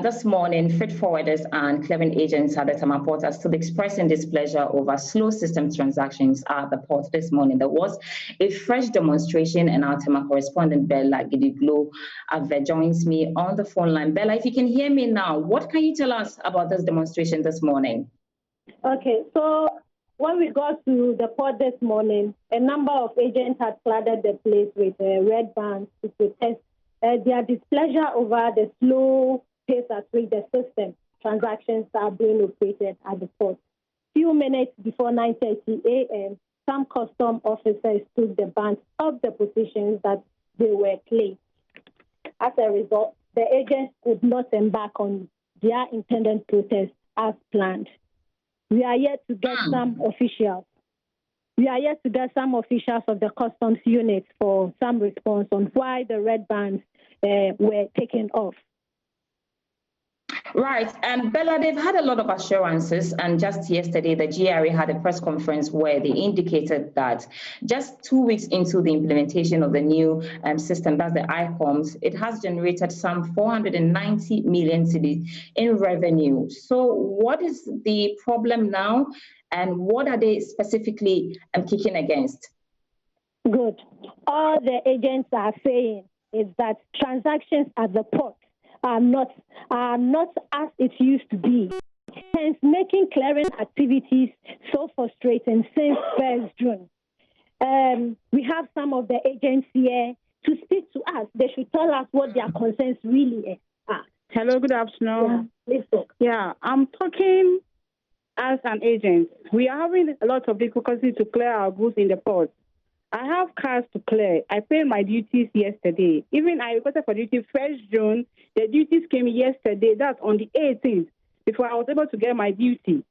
This morning, freight forwarders and clearing agents at the Tema Port are still expressing displeasure over slow system transactions at the port this morning. There was a fresh demonstration, and our Tema correspondent Bella Gidiglo joins me on the phone line. Bella, if you can hear me now, what can you tell us about this demonstration this morning? Okay, so when we got to the port this morning, a number of agents had flooded the place with red bands to protest their displeasure over the slow pace at which the system transactions are being operated at the port. Few minutes before 9:30 a.m., some custom officers took the bands off the positions that they were placed. As a result, the agents could not embark on their intended protest as planned. We are yet to get some officials. We are yet to get some officials of the customs unit for some response on why the red bands were taken off. Right. And Bella, they've had a lot of assurances. And just yesterday, the GRA had a press conference where they indicated that just 2 weeks into the implementation of the new system, that's the ICOMS, it has generated some 490 million cedis in revenue. So what is the problem now? And what are they specifically kicking against? Good. All the agents are saying is that transactions at the port are not as it used to be. Hence, making clearing activities so frustrating since 1st June. We have some of the agents here to speak to us. They should tell us what their concerns really are. Hello, good afternoon. Yeah, please talk. Yeah, I'm talking as an agent. We are having a lot of difficulty to clear our goods in the port. I have cars to clear. I paid my duties yesterday. Even I requested for duty 1st June. The duties came yesterday. That's on the 18th, before I was able to get my duty.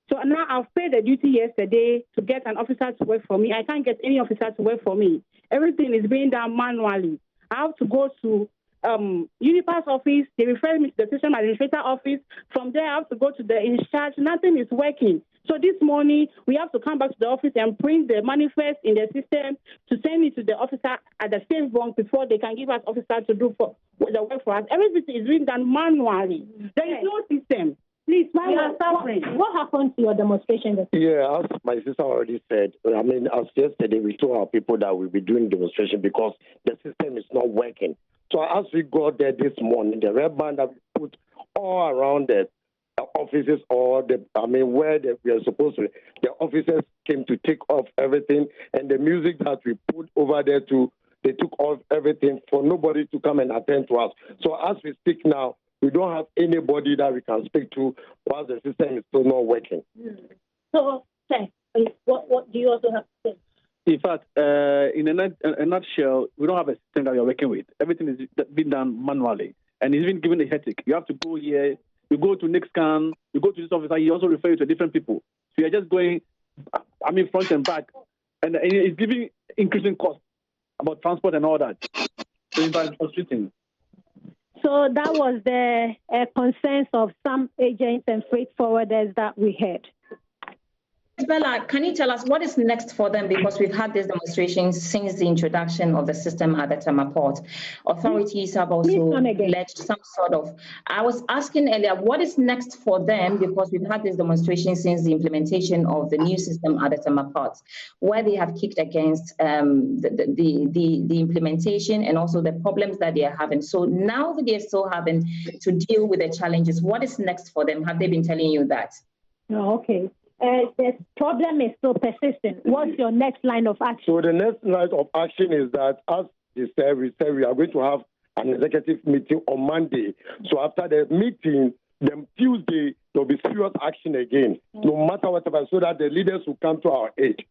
So now I've paid the duty yesterday to get an officer to work for me. I can't get any officer to work for me. Everything is being done manually. I have to go to Unipass office. They refer me to the system administrator office. From there, I have to go to the in charge. Nothing is working. So this morning, we have to come back to the office and print the manifest in the system to send it to the officer at the same bank before they can give us officer to do for the work for us. Everything is being done manually. There is no system. Please, we are suffering. What happened to your demonstration? Yeah, as my sister already said, as yesterday we told our people that we'll be doing demonstration because the system is not working. So as we got there this morning, the red band that we put all around the offices or where we are supposed to, the officers came to take off everything, and the music that we put over there they took off everything for nobody to come and attend to us. So as we speak now, we don't have anybody that we can speak to while the system is still not working. So, what do you also have to say? In fact, in a nutshell, we don't have a system that we are working with. Everything is being done manually, and it's been given a headache. You have to go here, you go to next scan, you go to this officer, he also refer you to different people. So you're just going, front and back, and it's giving increasing costs about transport and all that. So it's frustrating. So that was the concerns of some agents and freight forwarders that we had. Bella, can you tell us what is next for them? Because we've had these demonstrations since the introduction of the system at the Tema Port. Authorities have also alleged some sort of... I was asking earlier, what is next for them? Because we've had these demonstrations since the implementation of the new system at the Tema Port, where they have kicked against the implementation and also the problems that they are having. So now that they're still having to deal with the challenges, what is next for them? Have they been telling you that? Oh, okay. The problem is still persistent. What's your next line of action? So the next line of action is that, as they said, we are going to have an executive meeting on Monday. So after the meeting, then Tuesday, there'll be serious action again, no matter whatever, so that the leaders will come to our aid.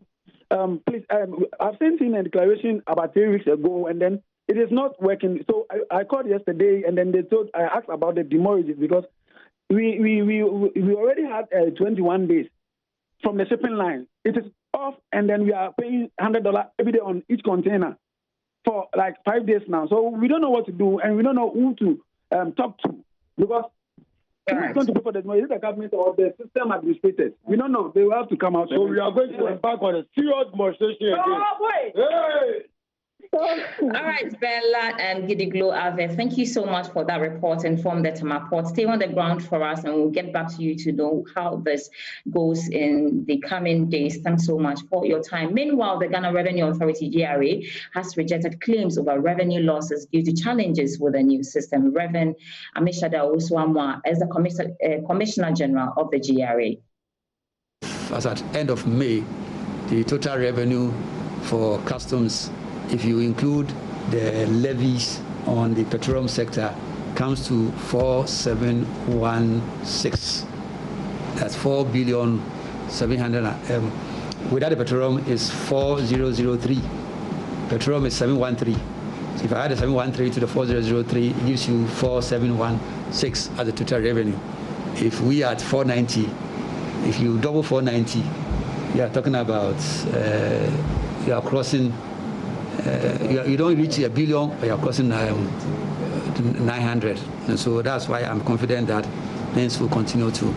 Please, I've sent in a declaration about 3 weeks ago, and then it is not working. So I called yesterday, and then I asked about the demurrages because we already had 21 days from the shipping line. It is off, and then we are paying $100 every day on each container for like 5 days now. So we don't know what to do, and we don't know who to talk to because who's going to pay for the money? Is it the government or the system administrators? We don't know. They will have to come out. So we are going to embark on a serious demonstration again. Oh, wait! Hey! All right, Bella and Aboagye-Wiafe, thank you so much for that report and from the Tema Port. Stay on the ground for us and we'll get back to you to know how this goes in the coming days. Thanks so much for your time. Meanwhile, the Ghana Revenue Authority, GRA, has rejected claims over revenue losses due to challenges with the new system. Reverend Amishada Oswamwa is the Commissioner General of the GRA. As at end of May, the total revenue for customs, if you include the levies on the petroleum sector, comes to 4716. That's 4,700,000,000. Without the petroleum is 4003. Petroleum is 713. So if I add the 713 to the 4003, it gives you 4716 as the total revenue. If we are at 490, if you double 490, you are talking about you are crossing. You don't reach a billion, but you are crossing 900, and so that's why I'm confident that things will continue to.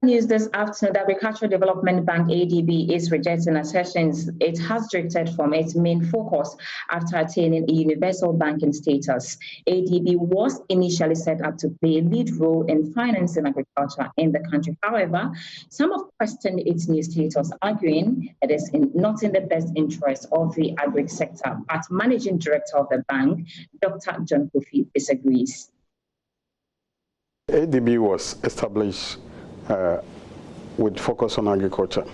News this afternoon, the Agricultural Development Bank ADB is rejecting assertions it has drifted from its main focus after attaining a universal banking status. ADB was initially set up to play a lead role in financing agriculture in the country. However, some have questioned its new status, arguing it is not in the best interest of the agri sector. But Managing Director of the bank, Dr. John Kofi, disagrees. ADB was established with focus on agriculture.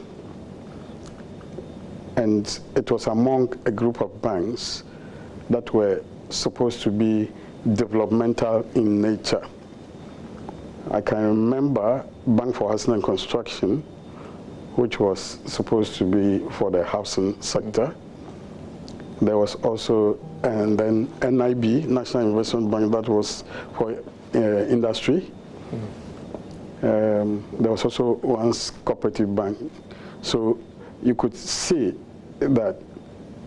And it was among a group of banks that were supposed to be developmental in nature. I can remember Bank for Housing and Construction, which was supposed to be for the housing sector. There was also, and then NIB, National Investment Bank, that was for industry. There was also once cooperative bank. So you could see that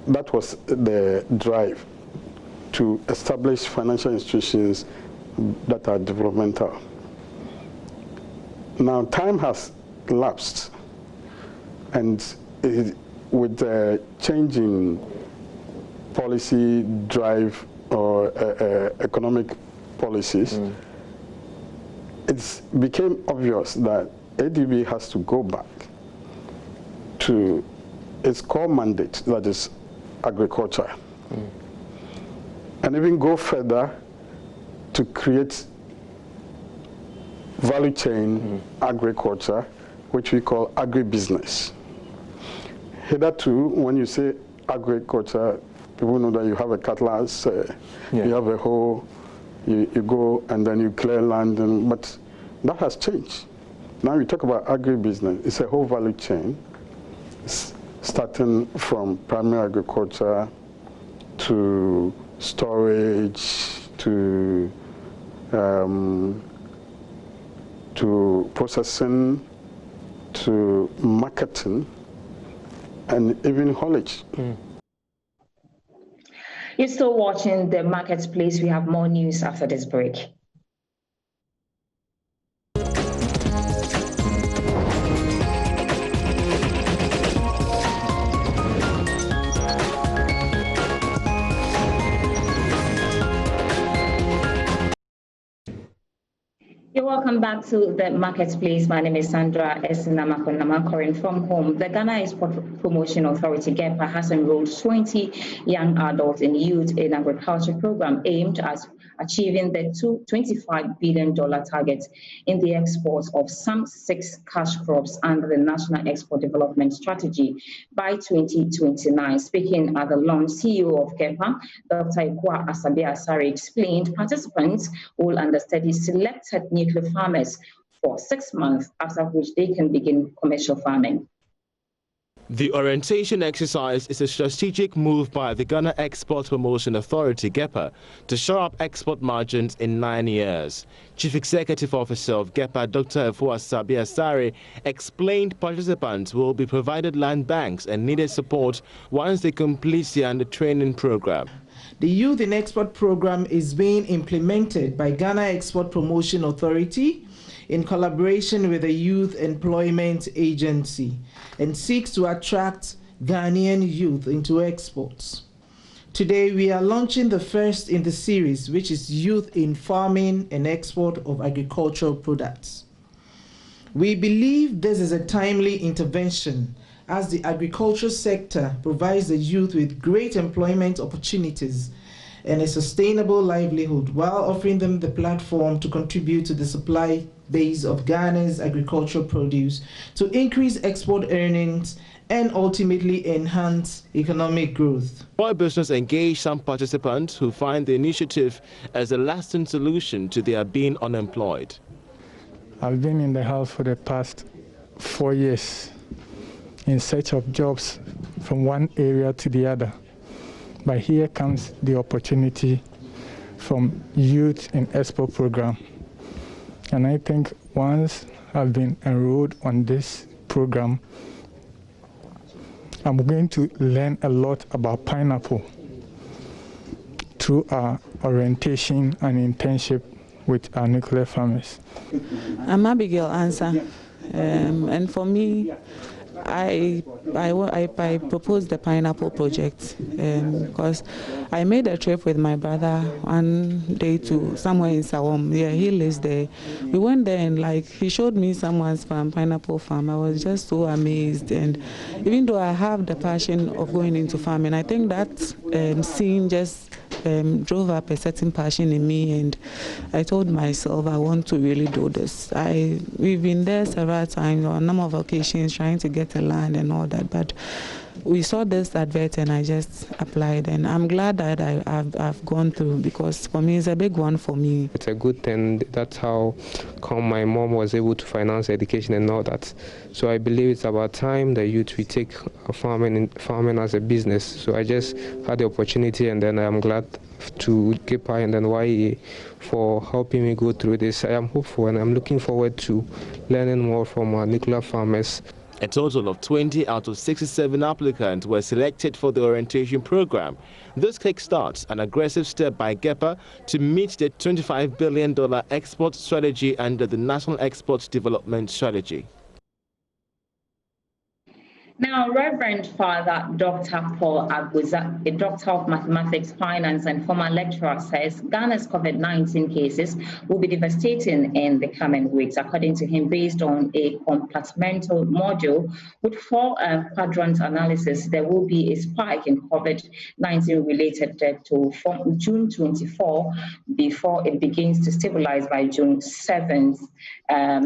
that was the drive to establish financial institutions that are developmental. Now time has elapsed, and with the changing policy drive or economic policies, it became obvious that ADB has to go back to its core mandate, that is agriculture, and even go further to create value chain agriculture, which we call agribusiness. Hitherto, when you say agriculture, people know that you have a cutlass, you have a hoe, you go and then you clear land, but that has changed. Now we talk about agribusiness. It's a whole value chain, starting from primary agriculture to storage to processing to marketing and even haulage. You're still watching the Marketplace. We have more news after this break. You're welcome back to the Marketplace. My name is Sandra Esinamakonamakorin from home. The Ghana Export Promotion Authority, GEPA, has enrolled 20 young adults in Youth in Agriculture program aimed at achieving the $25 billion target in the export of some 6 cash crops under the National Export Development Strategy by 2029. Speaking at the launch, CEO of GEPA, Dr. Aboagye-Wiafe, explained participants will understudy selected nuclear farmers for 6 months, after which they can begin commercial farming. The orientation exercise is a strategic move by the Ghana Export Promotion Authority, GEPA, to shore up export margins in 9 years. Chief Executive Officer of GEPA, Dr. Aboagye-Wiafe, explained participants will be provided land banks and needed support once they complete the training program. The Youth in Export program is being implemented by Ghana Export Promotion Authority in collaboration with the Youth Employment Agency and seeks to attract Ghanaian youth into exports. Today, we are launching the first in the series, which is Youth in Farming and Export of Agricultural Products. We believe this is a timely intervention as the agriculture sector provides the youth with great employment opportunities and a sustainable livelihood while offering them the platform to contribute to the supply base of Ghana's agricultural produce to increase export earnings and ultimately enhance economic growth. Oil business engaged some participants who find the initiative as a lasting solution to their being unemployed. I've been in the house for the past 4 years in search of jobs from one area to the other. But here comes the opportunity from Youth in Export program. And I think once I've been enrolled on this program, I'm going to learn a lot about pineapple through our orientation and internship with our nuclear farmers. I'm Abigail Ansa, and for me, I proposed the pineapple project because I made a trip with my brother one day to somewhere in Sawam. Yeah, he lives there. We went there and he showed me someone's farm, pineapple farm. I was just so amazed. And even though I have the passion of going into farming, I think that scene just drove up a certain passion in me, and I told myself I want to really do this. We've been there several times on a number of occasions trying to get a land and all that, but we saw this advert and I just applied, and I'm glad that I've gone through, because for me it's a big one for me. It's a good thing. That's how come my mom was able to finance education and all that. So I believe it's about time the youth we take farming as a business. So I just had the opportunity, and then I'm glad to KIPA and then YE for helping me go through this. I am hopeful and I'm looking forward to learning more from our nuclear farmers. A total of 20 out of 67 applicants were selected for the orientation program. This kickstarts an aggressive step by GEPA to meet the $25 billion export strategy under the National Export Development Strategy. Now, Reverend Father Dr. Paul Aguza, a doctor of mathematics, finance, and former lecturer, says Ghana's COVID-19 cases will be devastating in the coming weeks. According to him, based on a compartmental module with 4 quadrant analysis, there will be a spike in COVID-19 related death to June 24 before it begins to stabilize by June 7th.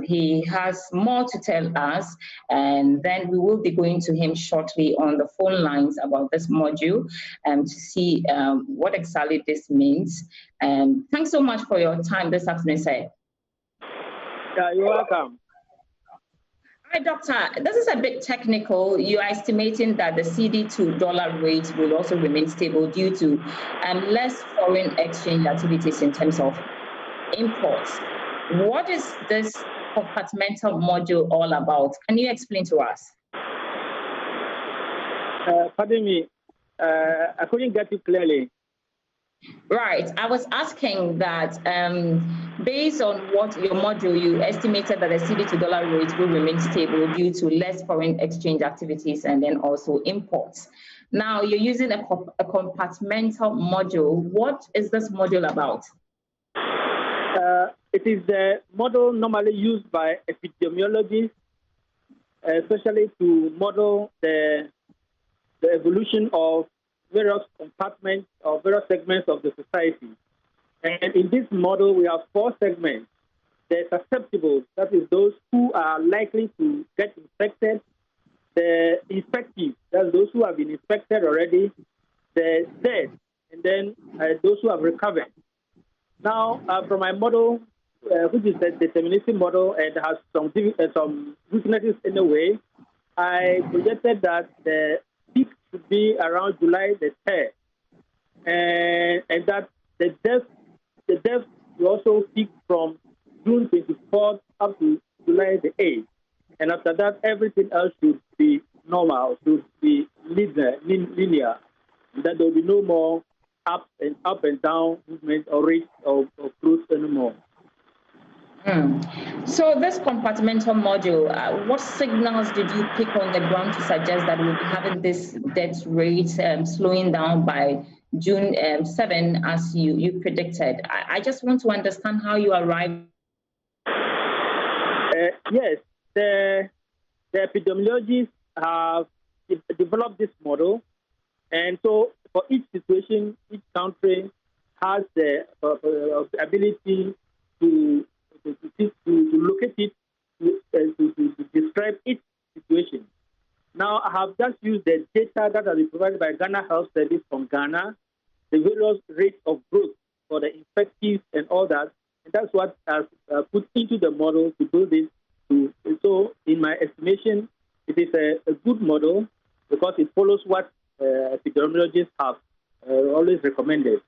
He has more to tell us, and then we will be going to him shortly on the phone lines about this module to see what exactly this means. Thanks so much for your time this afternoon, sir. Yeah, you're welcome. All right, Doctor, this is a bit technical. You are estimating that the CD to dollar rate will also remain stable due to less foreign exchange activities in terms of imports. What is this compartmental module all about? Can you explain to us? Pardon me, I couldn't get you clearly. Right, I was asking that based on what your module, you estimated that the CD to dollar rate will remain stable due to less foreign exchange activities and then also imports. Now you're using a compartmental module. What is this module about? It is the model normally used by epidemiologists, especially to model the evolution of various compartments or various segments of the society. And in this model, we have 4 segments. The susceptible, that is those who are likely to get infected. The infective, that's those who have been infected already. The dead, and then those who have recovered. Now, from my model, which is the deterministic model and has some weaknesses in a way, I projected that the peak should be around July the 3rd, and that the death will also peak from June 24th up to July the 8th, and after that, everything else should be normal, should be linear, and that there will be no more up and down movement or rate of growth anymore. So this compartmental module, what signals did you pick on the ground to suggest that we'll be having this death rate slowing down by June 7, as you predicted. I just want to understand how you arrived. Yes, the epidemiologists have developed this model, and so for each situation, each country has the ability to locate it, to describe its situation. Now, I have just used the data that has been provided by Ghana Health Service from Ghana, the various rates of growth for the infectious and all that, and that's what has put into the model to do this. So, in my estimation, it is a good model because it follows what epidemiologists have always recommended.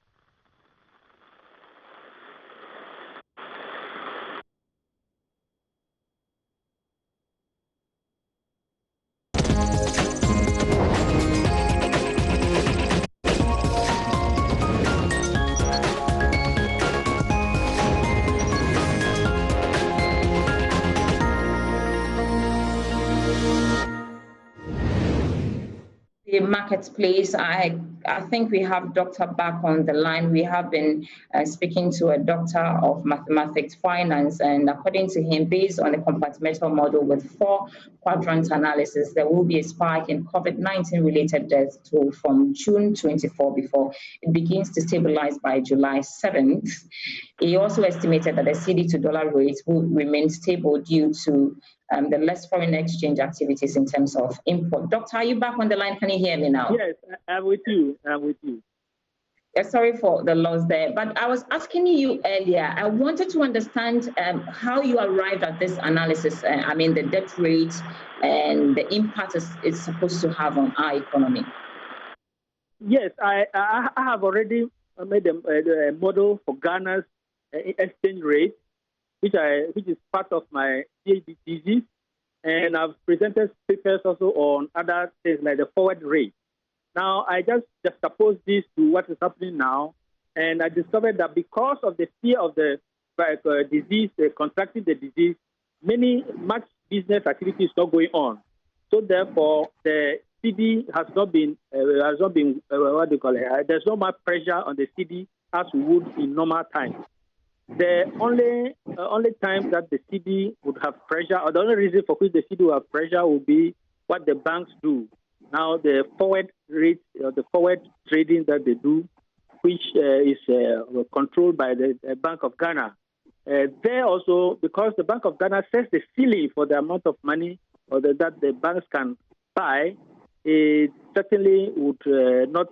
The marketplace, I think we have Dr. back on the line. We have been speaking to a doctor of mathematics finance, and according to him, based on a compartmental model with 4 quadrant analysis, there will be a spike in COVID-19 related deaths from June 24 before it begins to stabilize by July 7th. He also estimated that the CD to dollar rate will remain stable due to the less foreign exchange activities in terms of import. Doctor, are you back on the line? Can you hear me now? Yes, I'm with you. Yeah, sorry for the loss there, but I was asking you earlier, I wanted to understand how you arrived at this analysis, I mean the debt rate and the impact it's supposed to have on our economy. Yes, I have already made a model for Ghana's exchange rate, which is part of my PhD thesis, and I've presented papers also on other things like the forward rate. Now, I just juxtapose this to what is happening now, and I discovered that because of the fear of the disease, contracting the disease, much business activity is not going on. So therefore, the CD has not been what do you call it? There's no much pressure on the CD as we would in normal times. The only time that the CD would have pressure, or the only reason for which the CD will have pressure will be what the banks do. Now, the forward rate, the forward trading that they do, which is controlled by the Bank of Ghana. There also, because the Bank of Ghana sets the ceiling for the amount of money that the banks can buy, it certainly would not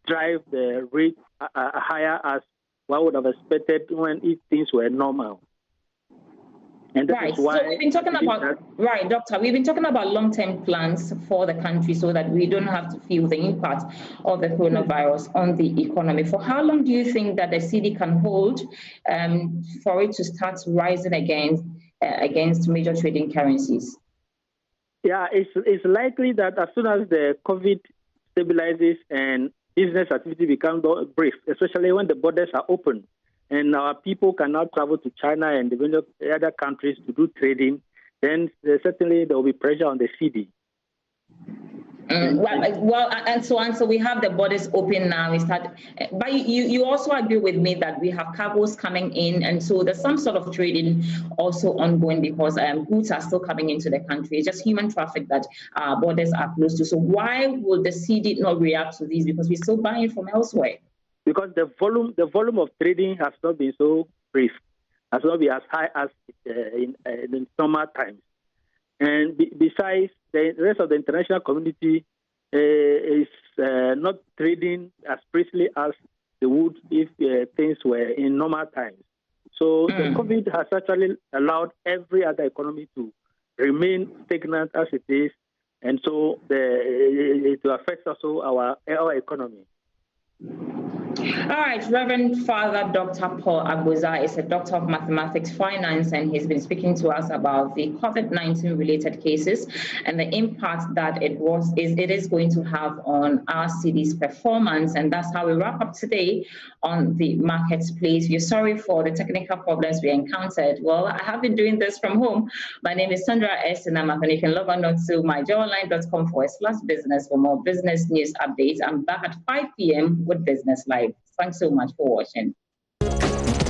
drive the rate higher as one would have expected if things were normal. And right. So we've been talking about, right, Doctor, we've been talking about long-term plans for the country so that we don't have to feel the impact of the coronavirus on the economy. For how long do you think that the CD can hold for it to start rising against major trading currencies? Yeah, it's likely that as soon as the COVID stabilizes and business activity becomes brief, especially when the borders are open and our people can now travel to China and the other countries to do trading, then certainly there will be pressure on the CD. And so we have the borders open now. But you also agree with me that we have cargoes coming in, and so there's some sort of trading also ongoing because goods are still coming into the country. It's just human traffic that borders are closed to. So why would the CD not react to these? Because we're still buying from elsewhere. Because the volume of trading has not been so brief, has not been as high as in normal times. And besides, the rest of the international community is not trading as briskly as they would if things were in normal times. So the COVID has actually allowed every other economy to remain stagnant as it is, and so it affects also our economy. All right, Reverend Father Dr. Paul Agboza is a doctor of mathematics, finance, and he's been speaking to us about the COVID-19 related cases and the impact that it is going to have on our city's performance. And that's how we wrap up today on the marketplace. We're sorry for the technical problems we encountered. Well, I have been doing this from home. My name is Sandra S. and you can log on to myjoyonline.com/business for more business news updates. I'm back at 5 p.m. with Business Live. Thanks so much for watching.